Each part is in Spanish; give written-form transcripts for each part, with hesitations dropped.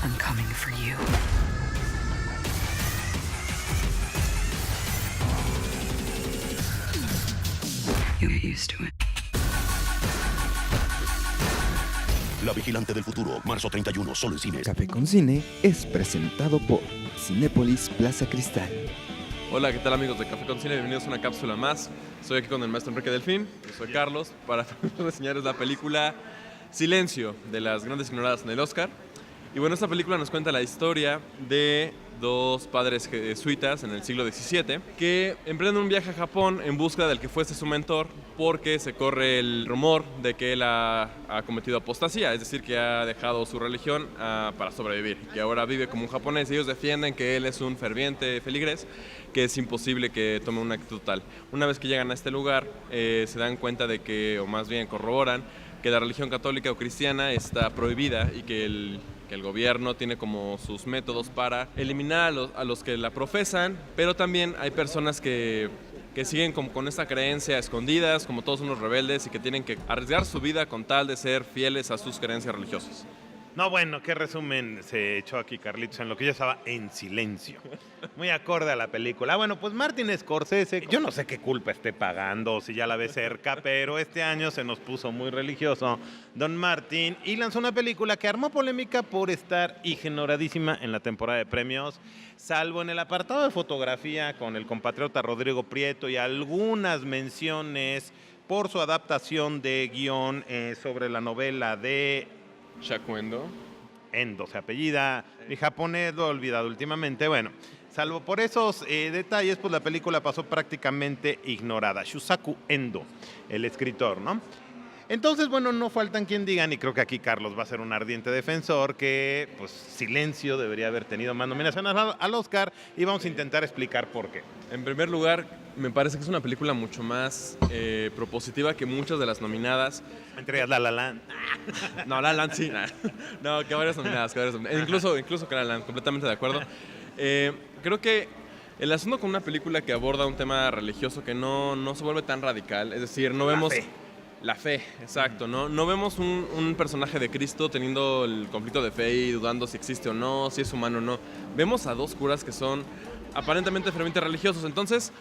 I'm coming for you. You get used to it. La Vigilante del Futuro, marzo 31, solo en cines. Café con Cine es presentado por Cinépolis Plaza Cristal. Hola, ¿qué tal amigos de Café con Cine? Bienvenidos a una cápsula más. Estoy aquí con el maestro Enrique Delfín, yo soy Carlos, para reseñarles la película Silencio, de las grandes ignoradas en el Oscar. Y bueno, esta película nos cuenta la historia de dos padres jesuitas en el siglo XVII que emprenden un viaje a Japón en busca del que fuese su mentor, porque se corre el rumor de que él ha cometido apostasía, es decir, que ha dejado su religión para sobrevivir, que ahora vive como un japonés. Ellos defienden que él es un ferviente feligrés, que es imposible que tome una actitud tal. Una vez que llegan a este lugar, se dan cuenta de que, o más bien corroboran, que la religión católica o cristiana está prohibida y que el gobierno tiene como sus métodos para eliminar a los que la profesan, pero también hay personas que siguen como con esta creencia escondidas, como todos unos rebeldes, y que tienen que arriesgar su vida con tal de ser fieles a sus creencias religiosas. No, bueno, qué resumen se echó aquí Carlitos en lo que yo estaba en silencio. Muy acorde a la película. Bueno, pues Martin Scorsese, yo no sé qué culpa esté pagando, si ya la ve cerca, pero este año se nos puso muy religioso Don Martin y lanzó una película que armó polémica por estar ignoradísima en la temporada de premios, salvo en el apartado de fotografía con el compatriota Rodrigo Prieto y algunas menciones por su adaptación de guión sobre la novela de Shakuendo Endo se apellida, mi japonés lo he olvidado últimamente. Bueno, salvo por esos detalles, pues la película pasó prácticamente ignorada. Shusaku Endo, el escritor, ¿no? Entonces, bueno, no faltan quien digan, y creo que aquí Carlos va a ser un ardiente defensor, que pues Silencio debería haber tenido más nominaciones al Oscar, y vamos a intentar explicar por qué. En primer lugar, me parece que es una película mucho más propositiva que muchas de las nominadas. Entre ellas La La Land. No, La La Land sí. No, que varias nominadas. Incluso que La La Land, completamente de acuerdo. Creo que el asunto con una película que aborda un tema religioso que no se vuelve tan radical, es decir, no vemos... La fe, exacto, ¿no? No vemos un personaje de Cristo teniendo el conflicto de fe y dudando si existe o no, si es humano o no. Vemos a dos curas que son aparentemente fervientes religiosos, entonces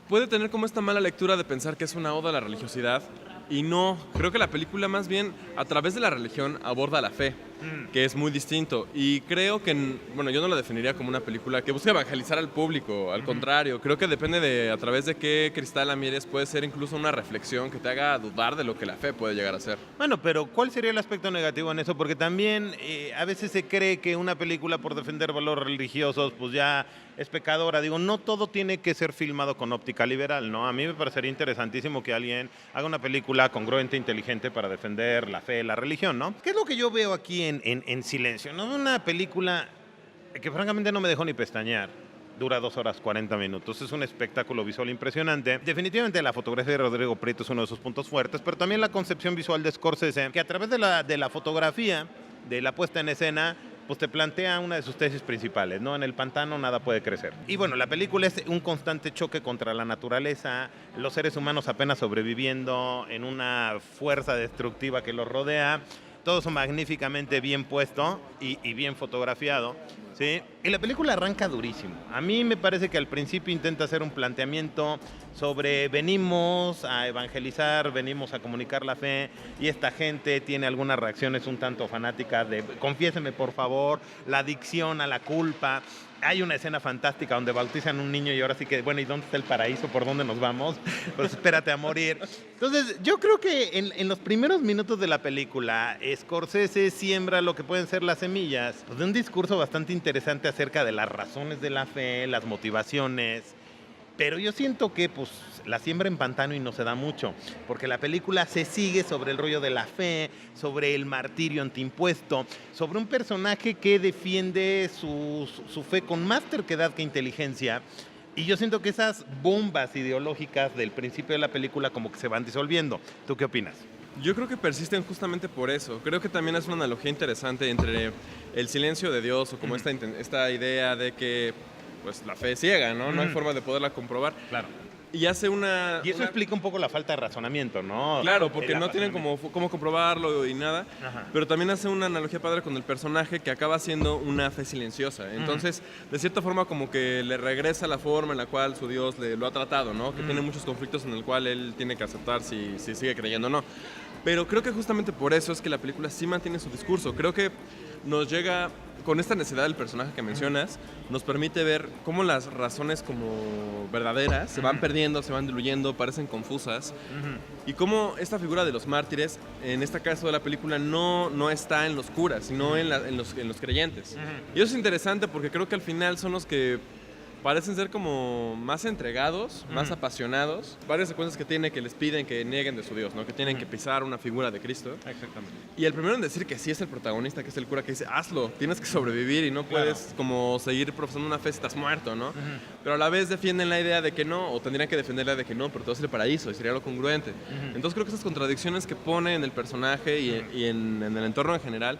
puede tener como esta mala lectura de pensar que es una oda a la religiosidad, y no, creo que la película más bien a través de la religión aborda la fe, que es muy distinto, y creo que, bueno, yo no la definiría como una película que busca evangelizar al público, al contrario, creo que depende de a través de qué cristal la mires, puede ser incluso una reflexión que te haga dudar de lo que la fe puede llegar a ser. Bueno, pero ¿cuál sería el aspecto negativo en eso? Porque también a veces se cree que una película por defender valores religiosos pues ya es pecadora. Digo, no todo tiene que ser filmado con óptica liberal, ¿no? A mí me parecería interesantísimo que alguien haga una película congruente, inteligente para defender la fe, la religión, ¿no? ¿Qué es lo que yo veo aquí en Silencio? No, una película que francamente no me dejó ni pestañear. Dura 2 horas 40 minutos. Es un espectáculo visual impresionante. Definitivamente la fotografía de Rodrigo Prieto es uno de sus puntos fuertes, pero también la concepción visual de Scorsese, que a través de la fotografía, de la puesta en escena, pues te plantea una de sus tesis principales, ¿no? En el pantano nada puede crecer. Y bueno, la película es un constante choque contra la naturaleza, los seres humanos apenas sobreviviendo en una fuerza destructiva que los rodea. Todo eso magníficamente bien puesto y bien fotografiado, ¿sí? Y la película arranca durísimo. A mí me parece que al principio intenta hacer un planteamiento sobre venimos a evangelizar, venimos a comunicar la fe, y esta gente tiene algunas reacciones un tanto fanáticas de confiéseme por favor, la adicción a la culpa. Hay una escena fantástica donde bautizan un niño y ahora sí que, bueno, ¿y dónde está el paraíso? ¿Por dónde nos vamos? Pues espérate a morir. Entonces, yo creo que en los primeros minutos de la película, Scorsese siembra lo que pueden ser las semillas pues, de un discurso bastante interesante acerca de las razones de la fe, las motivaciones. Pero yo siento que pues la siembra en pantano y no se da mucho, porque la película se sigue sobre el rollo de la fe, sobre el martirio antiimpuesto, sobre un personaje que defiende su fe con más terquedad que inteligencia. Y yo siento que esas bombas ideológicas del principio de la película como que se van disolviendo. ¿Tú qué opinas? Yo creo que persisten justamente por eso. Creo que también es una analogía interesante entre el silencio de Dios, o como esta idea de que pues la fe es ciega, ¿no? No hay forma de poderla comprobar. Claro. Y hace una... Y eso explica un poco la falta de razonamiento, ¿no? Claro, porque El no tienen apasionamiento. cómo comprobarlo y nada. Ajá. Pero también hace una analogía padre con el personaje que acaba siendo una fe silenciosa. Entonces, de cierta forma, como que le regresa la forma en la cual su Dios lo ha tratado, ¿no? Que tiene muchos conflictos en el cual él tiene que aceptar si sigue creyendo o no. Pero creo que justamente por eso es que la película sí mantiene su discurso. Creo que nos llega, con esta necesidad del personaje que mencionas, nos permite ver cómo las razones como verdaderas se van perdiendo, se van diluyendo, parecen confusas. Y cómo esta figura de los mártires, en este caso de la película, no está en los curas, sino en los creyentes. Y eso es interesante porque creo que al final son los que parecen ser como más entregados, más apasionados. Varias secuencias que tiene que les piden que nieguen de su Dios, ¿no? Que tienen que pisar una figura de Cristo. Exactamente. Y el primero en decir que sí es el protagonista, que es el cura, que dice, hazlo, tienes que sobrevivir y no puedes como seguir profesando una fe si estás muerto, ¿no? Pero a la vez defienden la idea de que no, o tendrían que defender la idea de que no, pero te vas a ir al paraíso y sería lo congruente. Entonces creo que esas contradicciones que pone en el personaje y en el entorno en general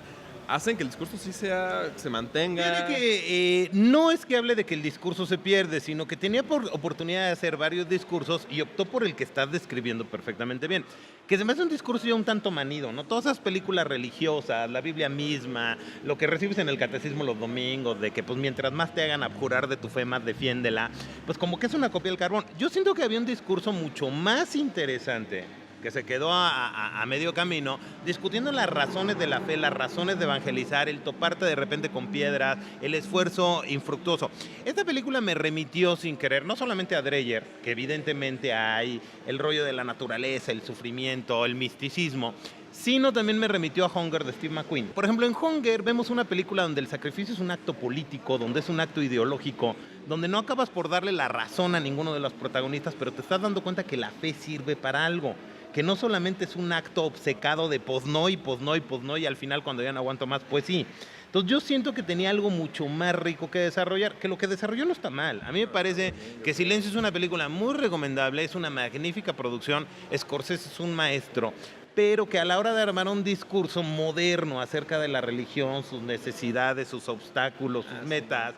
hacen que el discurso sí se mantenga. Fíjate que no es que hable de que el discurso se pierde, sino que tenía oportunidad de hacer varios discursos y optó por el que estás describiendo perfectamente bien. Que se me hace un discurso ya un tanto manido, ¿no? Todas esas películas religiosas, la Biblia misma, lo que recibes en el catecismo los domingos, de que pues mientras más te hagan abjurar de tu fe, más defiéndela, pues como que es una copia del carbón. Yo siento que había un discurso mucho más interesante que se quedó a medio camino, discutiendo las razones de la fe, las razones de evangelizar, el toparte de repente con piedras, el esfuerzo infructuoso. Esta película me remitió sin querer, no solamente a Dreyer, que evidentemente hay el rollo de la naturaleza, el sufrimiento, el misticismo, sino también me remitió a Hunger de Steve McQueen. Por ejemplo, en Hunger vemos una película donde el sacrificio es un acto político, donde es un acto ideológico, donde no acabas por darle la razón a ninguno de los protagonistas, pero te estás dando cuenta que la fe sirve para algo, que no solamente es un acto obcecado de pues no y al final cuando ya no aguanto más, pues sí. Entonces yo siento que tenía algo mucho más rico que desarrollar, que lo que desarrolló no está mal. A mí me parece que Silencio es una película muy recomendable, es una magnífica producción, Scorsese es un maestro, pero que a la hora de armar un discurso moderno acerca de la religión, sus necesidades, sus obstáculos, sus metas,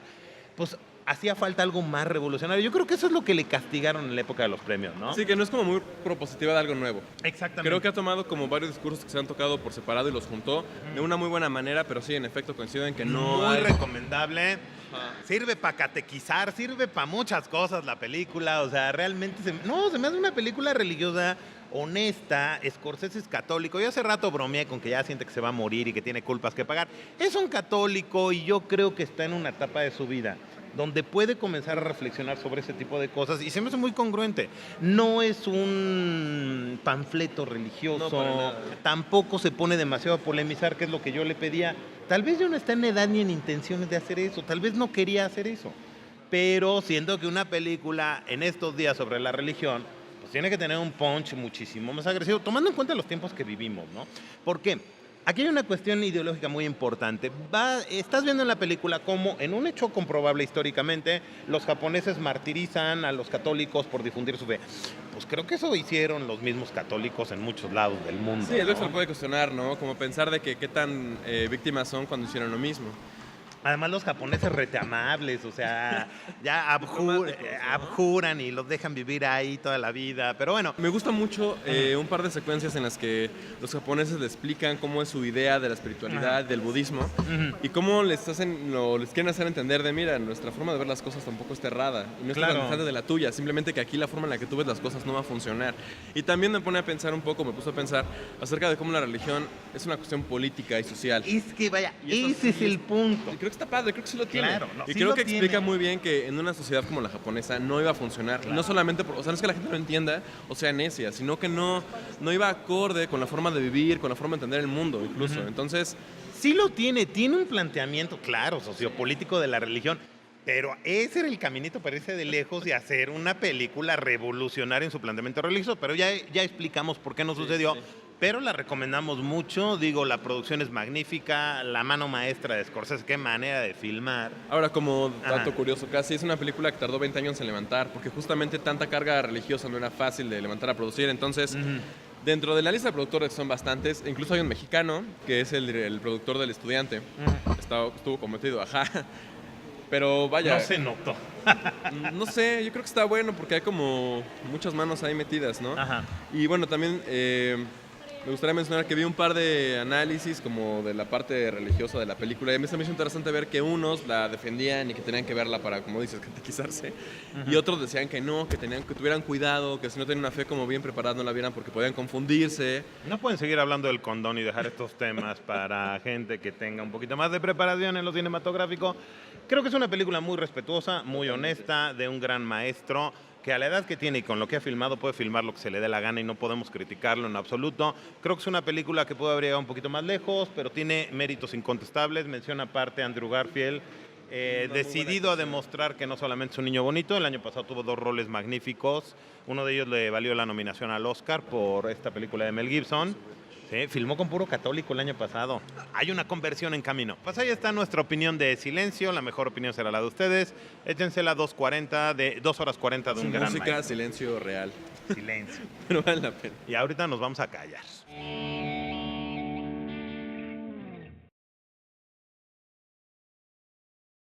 pues hacía falta algo más revolucionario. Yo creo que eso es lo que le castigaron en la época de los premios, ¿no? Sí, que no es como muy propositiva de algo nuevo. Exactamente. Creo que ha tomado como varios discursos que se han tocado por separado y los juntó de una muy buena manera, pero sí, en efecto, coincido en que no muy hay... recomendable. Sirve para catequizar, sirve para muchas cosas la película. O sea, realmente se me hace una película religiosa, honesta. Scorsese es católico. Yo hace rato bromeé con que ya siente que se va a morir y que tiene culpas que pagar. Es un católico y yo creo que está en una etapa de su vida donde puede comenzar a reflexionar sobre ese tipo de cosas y se me hace muy congruente. No es un panfleto religioso, No, tampoco se pone demasiado a polemizar, que es lo que yo le pedía. Tal vez yo no está en edad ni en intenciones de hacer eso, tal vez no quería hacer eso, pero siento que una película en estos días sobre la religión pues tiene que tener un punch muchísimo más agresivo, tomando en cuenta los tiempos que vivimos, ¿no? ¿Por qué? Aquí hay una cuestión ideológica muy importante. Estás viendo en la película cómo, en un hecho comprobable históricamente, los japoneses martirizan a los católicos por difundir su fe. Pues creo que eso hicieron los mismos católicos en muchos lados del mundo. Sí, es lo que ¿no? se lo puede cuestionar, ¿no? Como pensar de que qué tan víctimas son cuando hicieron lo mismo. Además los japoneses rete amables, o sea, ya abjuran y los dejan vivir ahí toda la vida, pero bueno. Me gusta mucho un par de secuencias en las que los japoneses le explican cómo es su idea de la espiritualidad, del budismo, y cómo les quieren hacer entender de, mira, nuestra forma de ver las cosas tampoco está errada, y no es tan distante de la tuya, simplemente que aquí la forma en la que tú ves las cosas no va a funcionar. Y también me puso a pensar acerca de cómo la religión es una cuestión política y social. Es que vaya, Y ese es el punto. Y creo que está padre, creo que sí lo tiene. Claro, no, y sí creo lo que explica tiene. muy bien que en una sociedad como la japonesa no iba a funcionar. Claro. No solamente, o sea, no es que la gente no entienda o sea necia, sino que no iba acorde con la forma de vivir, con la forma de entender el mundo incluso. Entonces, Sí lo tiene un planteamiento claro, sociopolítico de la religión, pero ese era el caminito para irse de lejos y hacer una película revolucionaria en su planteamiento religioso, pero ya explicamos por qué no sucedió. sí. Pero la recomendamos mucho, digo, la producción es magnífica, la mano maestra de Scorsese, qué manera de filmar. ahora como dato Ajá. curioso casi, es una película que tardó 20 años en levantar, porque justamente tanta carga religiosa no era fácil de levantar a producir, entonces... Dentro de la lista de productores que son bastantes, incluso hay un mexicano que es el productor del Estudiante. Estuvo cometido, ajá. Pero vaya, No se notó. no sé, yo creo que está bueno porque hay como muchas manos ahí metidas, ¿no? Ajá. Y bueno, también me gustaría mencionar que vi un par de análisis como de la parte religiosa de la película y a mí se me hizo interesante ver que unos la defendían y que tenían que verla para, como dices, catequizarse, y otros decían que no, que tuvieran cuidado, que si no tenían una fe como bien preparada no la vieran porque podían confundirse. No pueden seguir hablando del condón y dejar estos temas para gente que tenga un poquito más de preparación en lo cinematográfico. Creo que es una película muy respetuosa, muy honesta, de un gran maestro, que a la edad que tiene y con lo que ha filmado puede filmar lo que se le dé la gana y no podemos criticarlo en absoluto. Creo que es una película que puede haber llegado un poquito más lejos, pero tiene méritos incontestables. Menciona aparte a Andrew Garfield, decidido a demostrar que no solamente es un niño bonito. El año pasado tuvo 2 roles magníficos. Uno de ellos le valió la nominación al Oscar por esta película de Mel Gibson. Sí, filmó con puro católico el año pasado. Hay una conversión en camino. Pues ahí está nuestra opinión de Silencio. La mejor opinión será la de ustedes. Échensela 2 horas 40 de un gran Música, maestro. silencio real. Silencio. Pero vale la pena. Y ahorita nos vamos a callar.